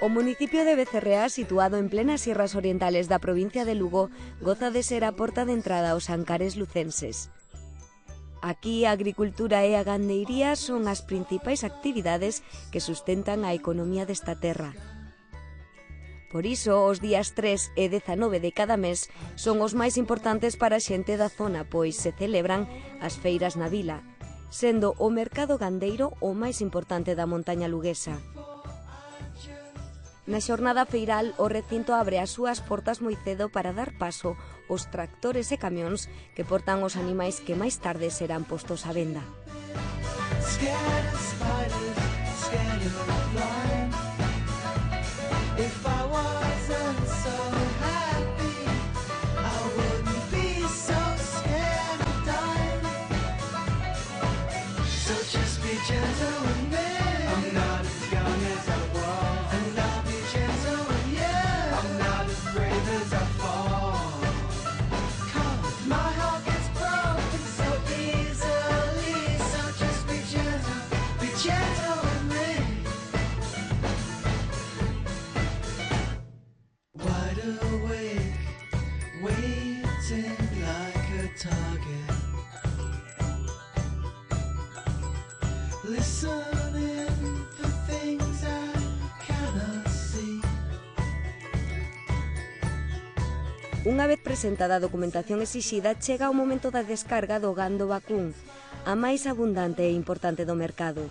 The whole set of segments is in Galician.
O municipio de Becerrea, situado en plenas sierras orientales da provincia de Lugo, goza de ser a porta de entrada aos Ancares lucenses. Aquí a agricultura e a gandeiría son as principais actividades que sustentan a economía desta terra. Por iso, os días 3 e 19 de cada mes son os máis importantes para a xente da zona, pois se celebran as feiras na vila, sendo o mercado gandeiro o máis importante da montaña luguesa. Na xornada feiral, o recinto abre as súas portas moi cedo para dar paso aos tractores e camións que portan os animais que máis tarde serán postos á venda. Unha vez presentada a documentación exixida, chega o momento da descarga do gando vacún, a máis abundante e importante do mercado.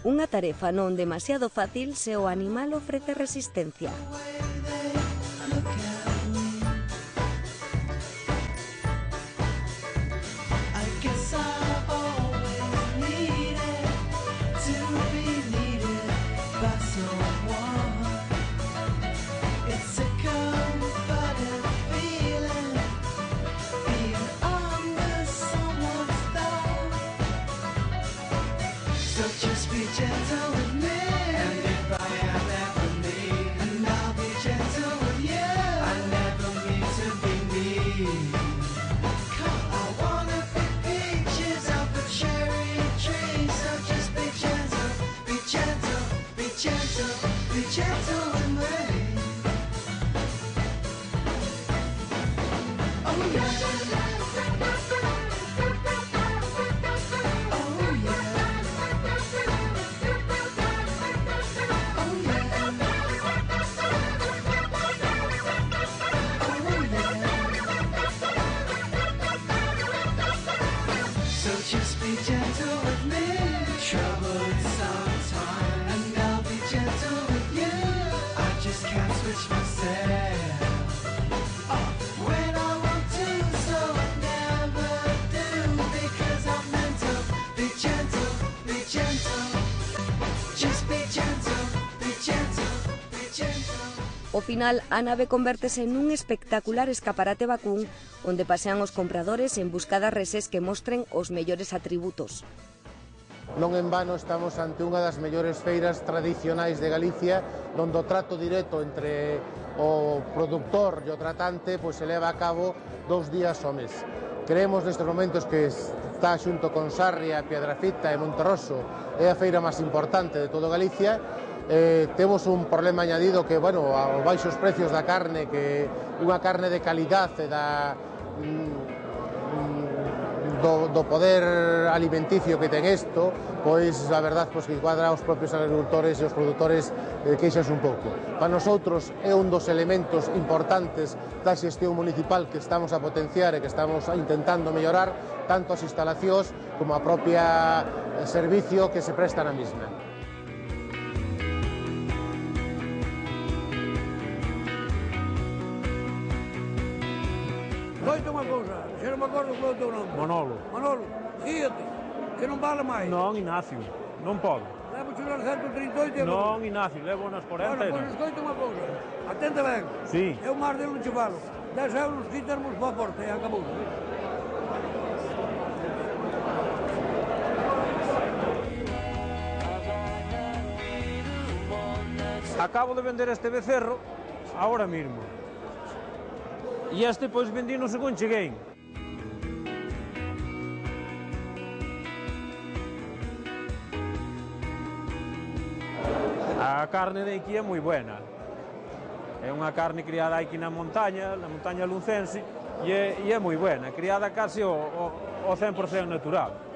Unha tarefa non demasiado fácil se o animal ofrece resistencia. Ao final, a nave convértese nun espectacular escaparate vacún onde pasean os compradores en busca das reses que mostren os mellores atributos. Non en vano estamos ante unha das mellores feiras tradicionais de Galicia, onde o trato directo entre o produtor e o tratante se leva a cabo 2 días ao mes. Creemos nestes momentos que está xunto con Sarria, Piedrafita e Monterroso é a feira máis importante de todo Galicia. Temos un problema añadido que, aos baixos precios da carne, que unha carne de calidade do poder alimenticio que ten isto, pois a verdade que cuadra aos propios agricultores e os produtores queixas un pouco. Para nosotros é un dos elementos importantes da xestión municipal que estamos a potenciar e que estamos intentando mellorar tanto as instalacións como a propia servicio que se presta na mesma. Coita unha cousa, xe non me acordo qual é o teu nome. Manolo. Manolo, fíjate, que non vale máis. Non, Ignacio, non podo. Levo chular 138 e... Non, Ignacio, levo nas 40. Bueno, pois escoita unha cousa, atente ben. Sí. Eu máis de non che falo. 10 euros quitarmos para a porta e acabou. Acabo de vender este becerro agora mesmo. E este pois vendino según cheguei. A carne de aquí é moi buena. É unha carne criada aquí na montaña lucense, e é moi buena, criada casi ao 100% natural.